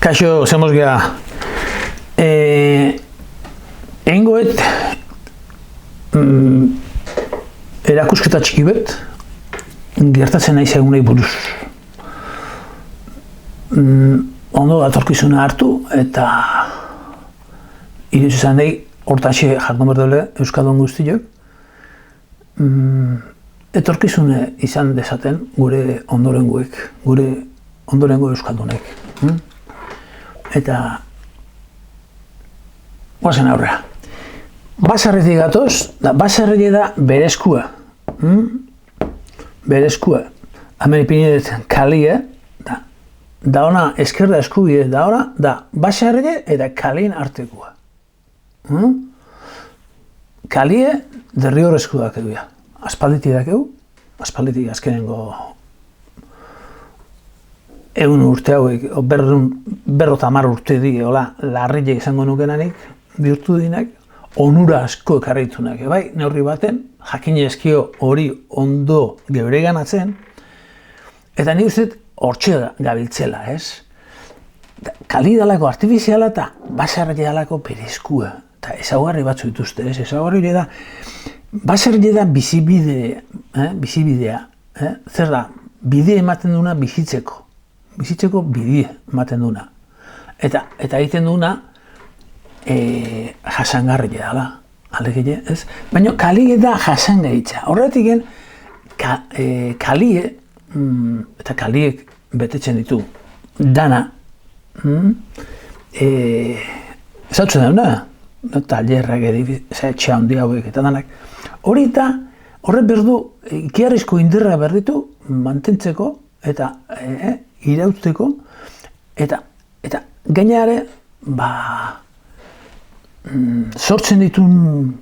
Kaixo, zemos geha. Egingoet erakusketa txiki bet gertatzen nahi egunei buruz. Ondo datorkizuna hartu eta iritsi izan nahi hortaxe jardun berdele Euskaldun guztiok. Etorkizune izan dezaten gure ondorengoek, gure ondorengo Euskaldunek. Eta guazen aurrera. Baserritik gatoz, baserri da bereskua. Bereskua. Hemen ipinidet kalie, da ona eskerda eskubide da ona, da baserri eta kalien artekoa. Kalie derrigorrezko dakegu ja. Aspalditik dakegu, aspalditik azkenengo 100 urte hauek, berrota 10 urte di, larriek izango nukenanik, bihurtu dinak, onura asko ekarritunak, bai, neurri baten, jakine eskio hori ondo geureganatzen, eta nik uste hortxe gabiltzela, ez? Kali dalako artifiziala eta baserri dalako bereskua, eta ezaugarri batzu dituzte, ez? Ezaugarri da, baserri da bizibidea, zer da, bide ematen duna bizitzeko bidie ematen duna. Eta egiten duna jasangarria dela, alegile, ez? Baina kalie da jasangaitza. Horretik kalie, eta kaliek betetzen ditu, dana, ezautzen dauna, talerrak etxe handi hauek eta danak. Hori eta horret berdu, ikiarrizko indirra berditu, mantentzeko, eta irauteko, eta gainare, sortzen ditun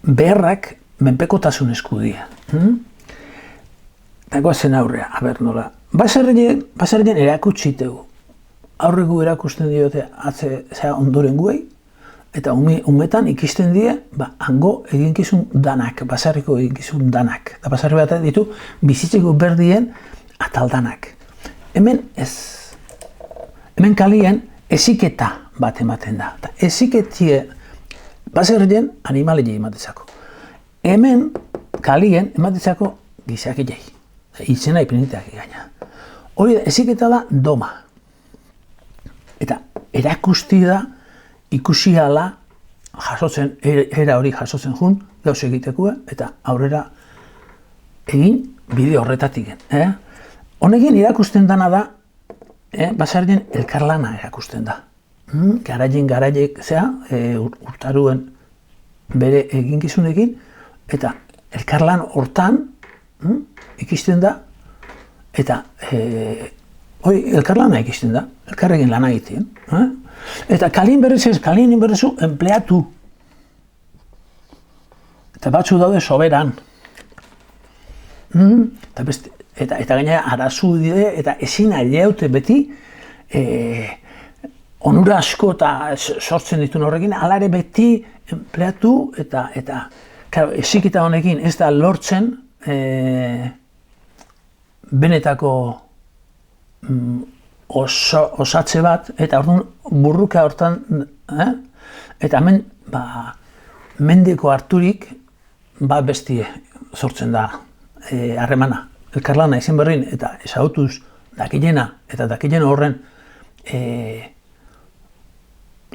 beharrak menpekotasun eskudia. Eta goazen aurrea, aber nola. Baserrien erakutsitegu. Aurregu erakusten diote ondoren guei, eta umetan ikisten die, hango eginkizun danak, baserriko eginkizun danak. Eta baserri bat ditu, bizitzeko berdien ataldanak. Hemen ez. Hemen kalien eziketa bat ematen da. Eta eziketie baserrien animalei ematezako. Hemen kalien ematezako gizakilei. Izena ipiniteak gaina. Hori da, eziketa da doma. Eta erakusti da ikusi ala jasotzen, era hori jasotzen jun, gauz egitekoa, eta aurrera egin bide horretatik. Honekin irakusten dana da, baserrien elkarlana erakusten da. Garaiek urtaruen bere eginkizunekin, eta elkarlan hortan ikisten da, eta elkarlana ikisten da, elkarrekin lana egiten. Eta kalien berrezu empleatu. Eta batzu daude soberan. Eta gaina arazu dide, eta ezin aileaute beti onura asko eta sortzen dituen horrekin, hala ere beti empleatu eta eziketa honekin ez da lortzen benetako osatze bat, eta orduan burruka hortan, eta hemen mendeko harturik bestie sortzen da harremana. Elkarlana izin berrin eta ezautuz dakilena eta dakilen horren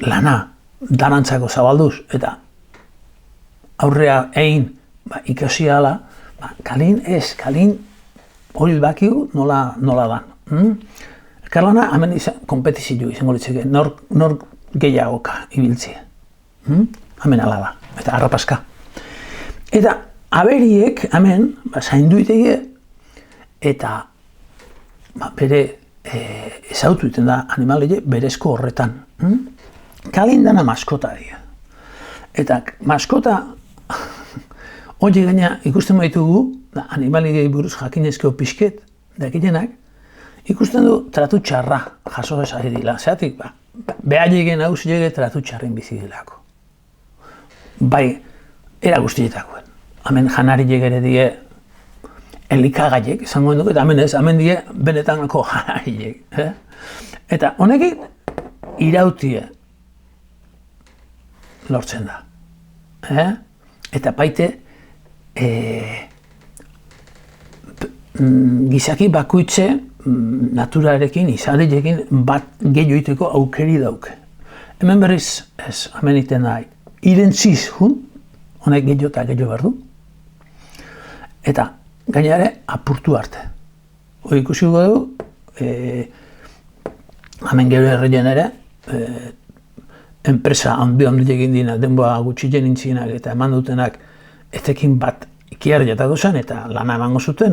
lana danantzako zabalduz eta aurrea egin ikasi ala, kalin hori bakigu nola dan. Elkarlana hemen konpetizio izango litzeke, nor gehiagoka ibiltzea. Hemen ala da, eta harrapaska. Eta aberiek hemen zaindu iteke eta bere ezautu iten da animalei berezko horretan. Kalin dana maskota dira. Eta maskota hori gaina ikusten baitugu, animalei buruz jakinezko pixket, dakilenak, ikusten du tratu txarra jaso ezari dila. Zeratik, behaiegen hausiege tratu txarren bizi dilako. Bai, era guztietakoen. Hemen janariek ere die elikagaiek, izango dugu, eta hemen ez, hemen die benetanako janariek. Eta honekin irautie lortzen da. Eta baite gizaki bakoitze naturarekin, izarekin bat gehioiteko aukeri dauke. Hemen berriz ez, hemen iten da, irentziz hun, honek gehiago eta gehiago behar du, eta gainare apurtu arte. Hoi ikusi dugu, hemen gero erreien ere, enpresa handi egin dina, denboa gutxi jenintzinak eta eman dutenak etekin bat ikiarri eta duzan, eta lana emango zuten,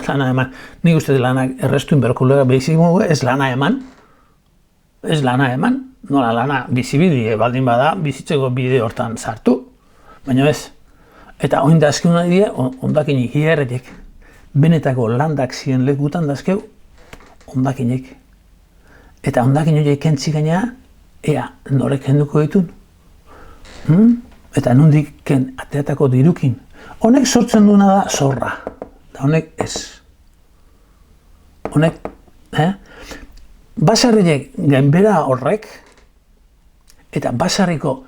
lana eman, nik uste lanak errestuin berkulega behizik mugu, ez lana eman, nola lana bizibide baldin bada, bizitzeko bide hortan sartu, baina ez. Eta oin dazkeu nahi die, ondakinik hierretik, benetako landak ziren lekutan dazkeu, ondakinik. Eta ondakin horiek kentzi gaina, ea, norek kenduko ditun? Eta nondik ateatako dirukin. Honek sortzen duena da zorra, eta honek ez. Honek, basarriek gainbera horrek, eta basarriko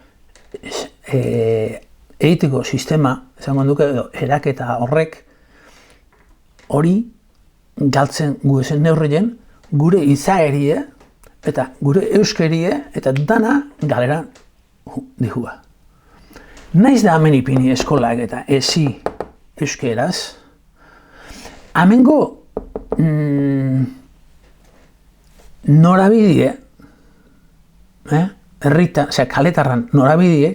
egiteko sistema, esango duke edo, eraketa horrek, hori galtzen gu ezen neurrien, gure izaerie, eta gure euskerie, eta dana galera dihua. Naiz da hemen ipini eskolak eta ezi euskeraz, hemengo norabidie, kaletarran norabidie,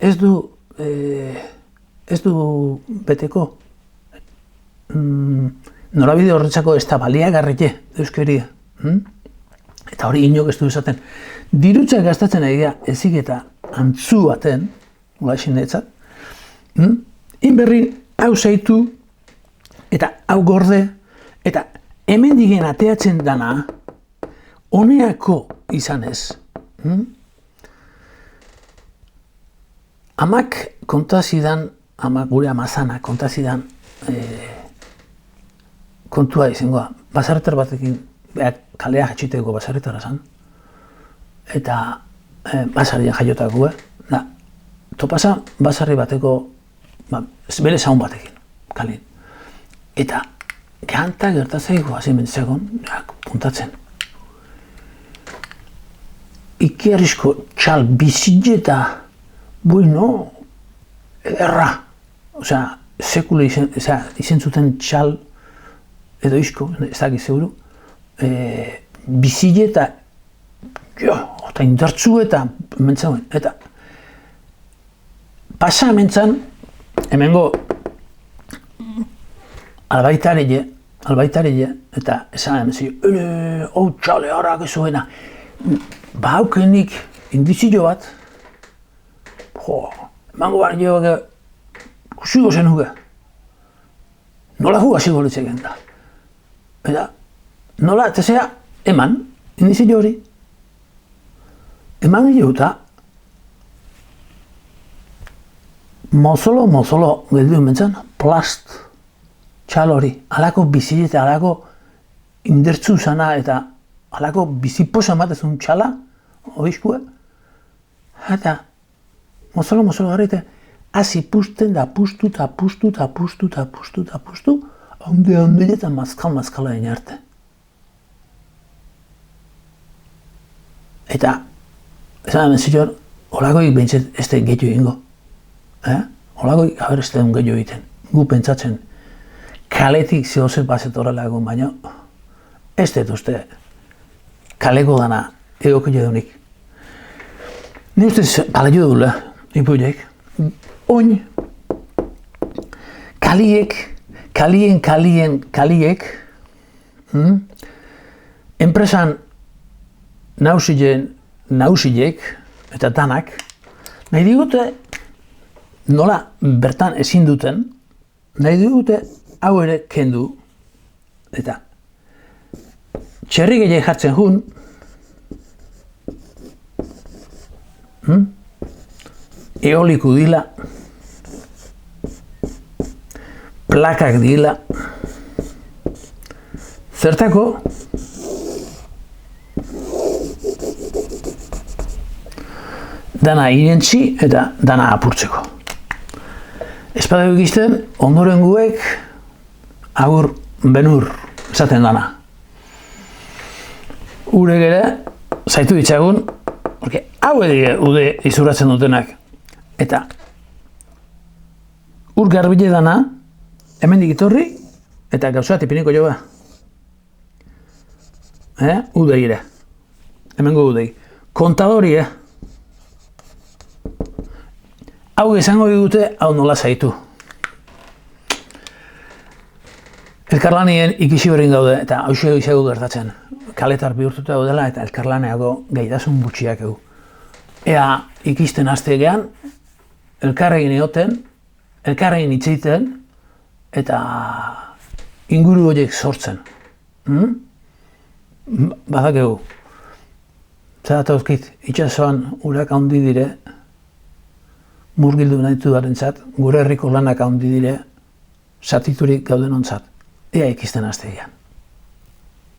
ez du beteko. Norabide horretzako ez da baliagarrite euskeria. Eta hori inok ez du esaten. Dirutzak gastatzen ari da ezik eta antzu baten, hola esin detzat, inberri hau zaitu eta hau gorde, eta hemen digen ateatzen dana honeako izanez. Amak kontazidan, gure amazana kontazidan kontua izangoa, basarretar batekin, kalea jatxiteko basarretara zan, eta basarrian jaiotako, topasa basarri bateko, bere zaun batekin, kalin. Eta gehanta gertatzeko hasi mentzegon, puntatzen. Ikiarrizko txal biziteta, bueno, erra. Osea, sekule izen zuten txal, edo isko, ez dakit zeuru, biziteta, eta indartzu eta mentzegoen. Eta pasa hementzan, hemengo albaitarille, eta esan emezi, hau txale harrak ez zuena, ba haukenik indizio bat, emango behar jo, kusigo zen huge, nola huga zigo litzeken da. Eta nola, eta zera, eman, indizio hori, eman gehiaguta, mozolo geldu mentzan, plast, txal hori, alako bizileta, alako indertzu zana eta alako biziposa matezun txala, oizkue, eta mozolo garrite, hasi pusten da pustu, onde eta mazkala egin arte. Eta, esan hemen zior, holakoik behintzet ez da gehiago egingo. Holakoik haber ez da gehiago egiten. Gu pentsatzen, kaletik zehozet bazet horrela egon, baina ez dut uste kaleko dana egoko jodunik. Ni ustez balio dula, ipuiek. Oin, kaliek, enpresan nausiek eta danak, nahi digute nola bertan ezin duten, nahi digute hau ere kendu, eta txerri gehiago jartzen jun, eoliku dila, plakak dila, zertako dana irentzi eta dana apurtzeko. Espadeu ikisten, ondorenguek agur benur esaten dana. Urek ere, zaitu ditzagun, hau edo ude izuratzen dutenak. Eta ur garbile dana, hemendik itorri, eta gauza tipiniko joa. Udei ere. Hemengo udei. Kontadori, Hau esango dute, hau nola zaitu. Elkarlanien ikisi horrein gaude, eta hauxe izago gertatzen. Kaletar bihurtuta daudela eta elkarlaneago gaitasun gutxiak egu. Ea ikisten hastegean, elkarregin egoten, elkarregin itzeiten, eta inguru horiek sortzen. Badakegu. Zeratauzkit, itxasoan urak handi dire, murgildu nahi dudarentzat, gure herriko lanak handi dire, zatiturik gauden ontzat. Ea ikisten hastegean.